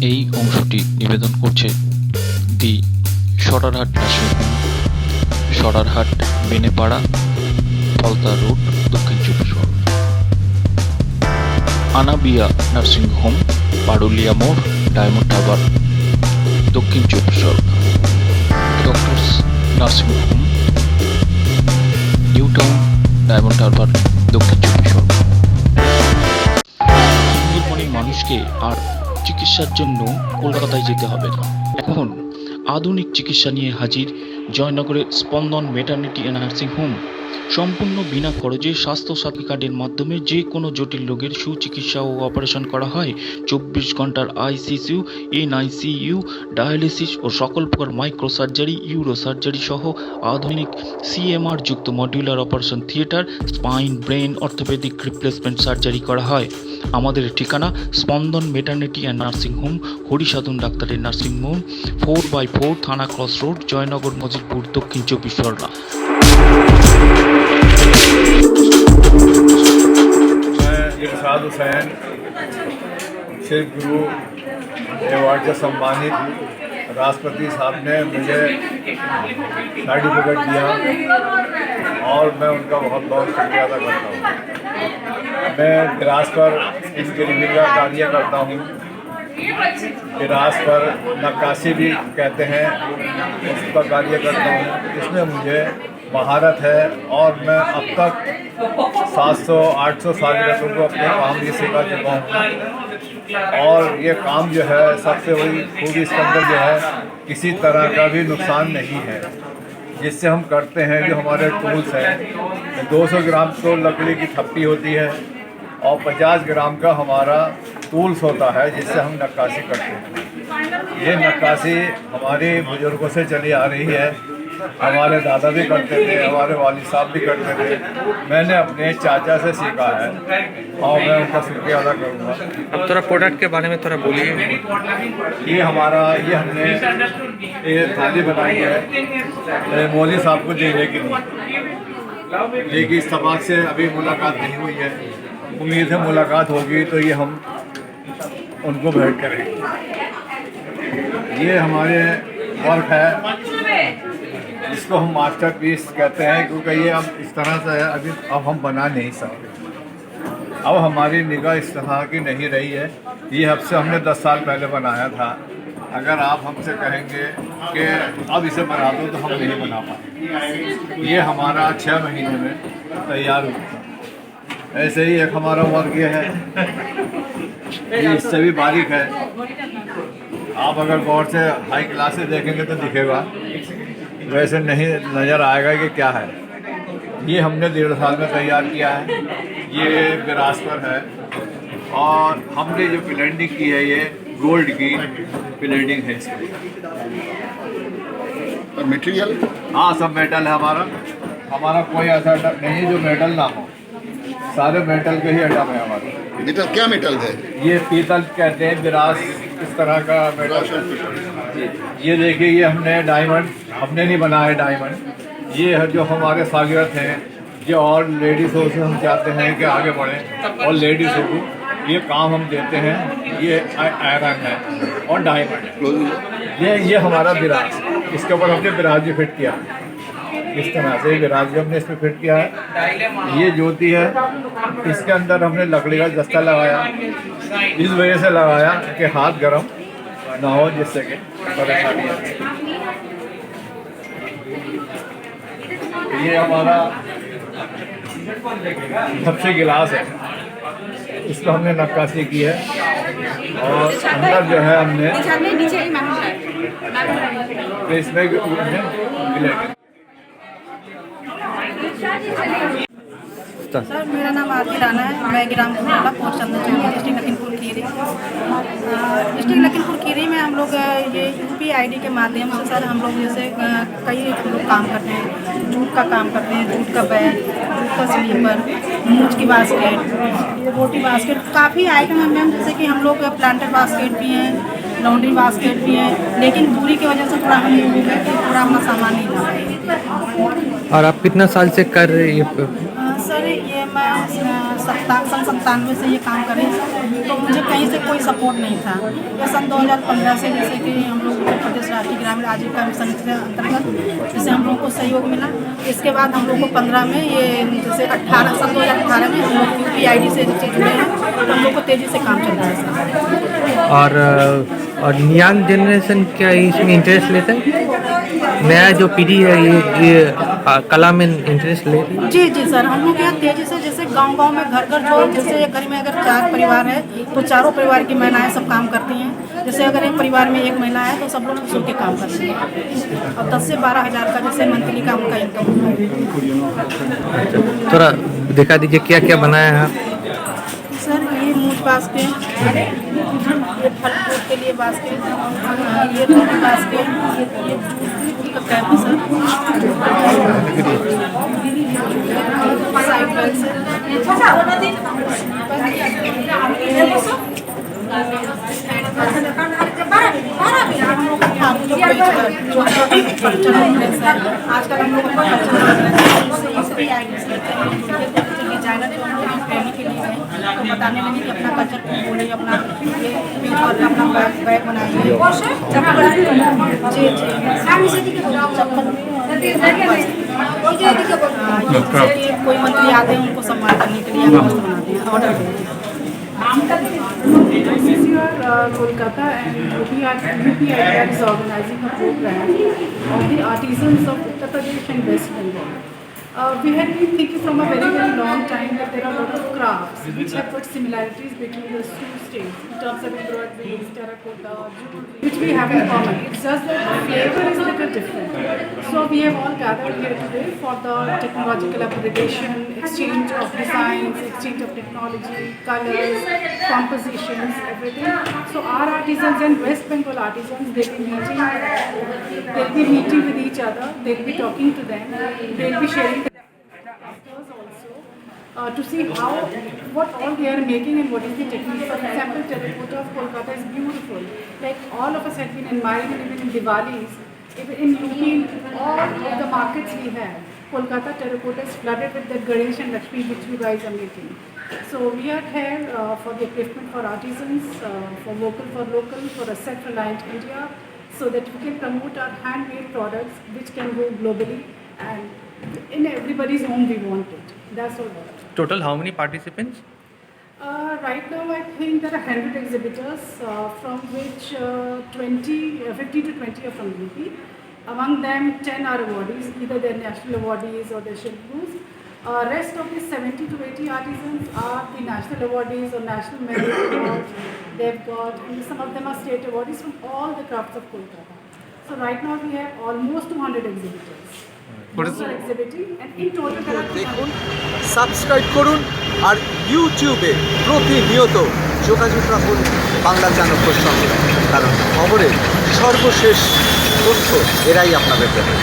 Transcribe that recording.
এই অংশটি নিবেদন করছে the Sararhat nursing home, Sararhat, Benepara, Falta road, Dakshin Chabbish Pargana. Anabia nursing home, Parulia মোড়, Diamond Harbour, Dakshin Chabbish Pargana. Doctors nursing home, New Town, Diamond Harbour, Dakshin Chabbish Pargana. সুন্দরবনের মানুষকে আর চিকিৎসার জন্য কলকাতায় যেতে হবে না। এখন আধুনিক চিকিৎসা নিয়ে হাজির জয়নগরের স্পন্দন ম্যাটারনিটি অ্যান্ড নার্সিং হোম। সম্পূর্ণ বিনা খরচে স্বাস্থ্যসাথী কার্ডের মাধ্যমে যে কোনো জটিল রোগের সুচিকিৎসা ও অপারেশন করা হয়। 24 ঘন্টার আইসিইউ, এনআইসিইউ, ডায়ালিসিস ও সকল প্রকার মাইক্রো সার্জারি, ইউরো সার্জারি সহ আধুনিক সিএমআর যুক্ত modular operation theatre, spine, brain, orthopaedic replacement surgery করা হয়। আমাদের ঠিকানা স্পন্দন maternity and nursing home, Harisadhan ডাক্তারের নার্সিং হোম, 4/4 থানা ক্রস রোড, জয়নগর, মজিদপুর, দক্ষিণ চব্বিশ পরগনা। मैं इरशाद हुसैन, शिव गुरु अवार्ड से सम्मानित राष्ट्रपति साहब ने मुझे सर्टिफिकेट दिया और मैं उनका बहुत बहुत शुक्रिया अदा करता हूँ। मैं गिरास पर इसके रिव्यू का कार्य करता हूँ। गिरास पर नक्काशी भी कहते हैं, उसका कार्य करता हूँ। इसमें मुझे महारत है और मैं अब तक 700-800 सालगिरहों को अपने काम भी सिखा चुका हूँ। और ये काम जो है सबसे बड़ी खूबी इसके अंदर जो है किसी तरह का भी नुकसान नहीं है। जिससे हम करते हैं जो हमारे टूल्स हैं, 200 ग्राम तो लकड़ी की थप्पी होती है और 50 ग्राम का हमारा टूल्स होता है जिससे हम नक्काशी करते हैं। ये नक्काशी हमारे बुजुर्गों से चली आ रही है। हमारे दादा भी करते थे, हमारे वालिद साहब भी करते थे। मैंने अपने चाचा से सीखा है और मैं उनका शुक्रिया अदा करूँगा। अब थोड़ा प्रोडक्ट के बारे में थोड़ा बोलिए। ये हमने ये थाली बनाई है मौलवी साहब को देने के लिए, लेकिन इस तबाक से अभी मुलाकात नहीं हुई है। उम्मीद है मुलाकात होगी तो ये हम उनको भेंट करेंगे। ये हमारे वर्क है, इसको हम मास्टरपीस कहते हैं क्योंकि ये अब इस तरह से है, अब हम बना नहीं सकते। अब हमारी निगाह इस तरह की नहीं रही है। ये हमसे हमने 10 साल पहले बनाया था। अगर आप हमसे कहेंगे कि अब इसे बना दो तो हम नहीं बना पाएंगे। ये हमारा 6 महीने में तैयार हुआ था। ऐसे ही एक हमारा वर्क ये है, ये इससे भी बारीक है। आप अगर गौर से हाई क्लास से देखेंगे तो दिखेगा, वैसे नहीं नज़र आएगा कि क्या है। ये हमने 1.5 साल में तैयार किया है। ये गिरास पर है और हमने जो प्लेटिंग की है ये गोल्ड की प्लेटिंग है इसकी। और मटेरियल? हाँ, सब मेटल है हमारा कोई ऐसा नहीं है जो मेटल ना हो। सारे मेटल के ही आइटम है हमारे। मेटल क्या मेटल है? ये पीतल कहते हैं, गिरास इस तरह का मेटल। ये देखिए, ये हमने डायमंड हमने नहीं बनाया डायमंड। ये है जो हमारे शागिर्द हैं, ये और लेडीज़ से हम चाहते हैं कि आगे बढ़ें और लेडीज़ को ये काम हम देते हैं। ये आयरन है और डायमंड है। ये हमारा बिराज, इसके ऊपर हमने बिराज भी फिट किया। इस तरह से बिराज भी हमने इसमें फिट किया है। ये ज्योति है, इसके अंदर हमने लकड़ी का दस्ता लगाया, इस वजह से लगाया कि हाथ गर्म ना हो, जिससे कि परेशानी आए। ये हमारा सबसे गिलास है, इसको हमने नक्काशी की है और अंदर जो है हमने इसमें सर, मेरा नाम आरती राणा है। मैं ग्राम Kumara, post Chandanchauki, district Lakhimpur Kheri. District Lakhimpur Kheri में हम लोग ये UPID के माध्यम से सर हम लोग जैसे कई लोग काम करते हैं। जूट का काम करते हैं, जूट का बैग, जूट का स्लीपर, मूंछ की बास्केट, रोटी बास्केट, काफ़ी आइटम है मैम। जैसे कि हम लोग प्लांटर बास्केट भी हैं, लॉन्ड्री बास्केट भी हैं, लेकिन दूरी की वजह से थोड़ा हम लोग पूरा अपना सामान नहीं ला रहे। और आप कितना साल से कर रहे हैं? सर, ये मैं सन 97 से ये काम कर रहे हैं, तो मुझे कहीं से कोई सपोर्ट नहीं था। ये सन 2015 से जैसे कि हम लोग उत्तर प्रदेश राष्ट्रीय ग्रामीण आजीविका मिशन के अंतर्गत जैसे हम लोग को सहयोग मिला। इसके बाद हम लोग को 15 में ये जैसे सन 2018 में हम लोग UPID से जुड़े हैं, तो हम लोग को तेज़ी से काम चल रहा है सर। और यंग जनरेशन क्या इसमें इंटरेस्ट लेता है? नया जो पीढ़ी है ये कला में इंटरेस्ट ले रही है? जी सर, हम लोग यहाँ तेज़ी से जैसे गांव में घर जो जैसे एक घर में अगर 4 परिवार है तो चारों परिवार की महिलाएं सब काम करती हैं। जैसे अगर एक परिवार में एक महिला है तो सब लोग मिलकर के काम करती हैं, और 10 से 12 हज़ार का जैसे मंथली का उनका इनकम है। थोड़ा दिखा दीजिए क्या क्या बनाया है सर ये मूज बास्केट, ये फल फ्रूट के लिए बास्केट, ये रोटी बास्केट, ये जूस का कैप है सर, साइड बैग से आजकल हम लोग डिजाइनर जो हम लोग ट्रेनिंग के लिए गए तो बताने लगे कि अपना कल्चर को बोले, अपना ये पेज पर अपना बैग बनाइए। जी कोई मंत्री आते हैं उनको सम्मान करने के लिए हम बनाते हैं, ऑर्डर देते हैं। This is your Kolkata and UPID is organizing a program of the artisans of Uttar Pradesh and West Bengal. We had been thinking from a very long time that there are a lot of crafts which have got similarities between the two states in terms of embroidery, terracotta, jewelry, which we have in common. It's just that the flavor is a little different. So we have all gathered here today for the technological upgradation, exchange of designs, exchange of technology, colors, compositions, everything. So our artisans and West Bengal artisans, they'll be meeting with each other, they'll be talking to them, they'll be sharing also to see what all they are making and what is the technique. For example, terracotta of Kolkata is beautiful. Like all of us have been admiring, even in Diwalis, even in UP, all of the markets we have, Kolkata terracotta is flooded with the Ganesh and Lakshmi which you guys are making. So we are here for the upliftment for artisans, for vocal for local, for a self-reliant India, so that we can promote our handmade products which can go globally and in everybody's home we want it. That's all. Total how many participants? Right now I think there are 100 exhibitors from which 15 to 20 are from UP. Among them 10 are awardees, either they're national awardees or they're Shilpus. Rest of the 70 to 80 artisans are the national awardees or national merit awards they've got, and some of them are state awardees from all the crafts of Kolkata. So right now we have almost 200 exhibitors. Most are exhibiting, and in total there are দেখুন, subscribe করুন আর ইউটিউবে প্রতিনিয়ত যোগাযোগ রাখুন বাংলা চাণক্যর সঙ্গে, কারণ খবরের সর্বশেষ তথ্য এরাই আপনাদের দেবে।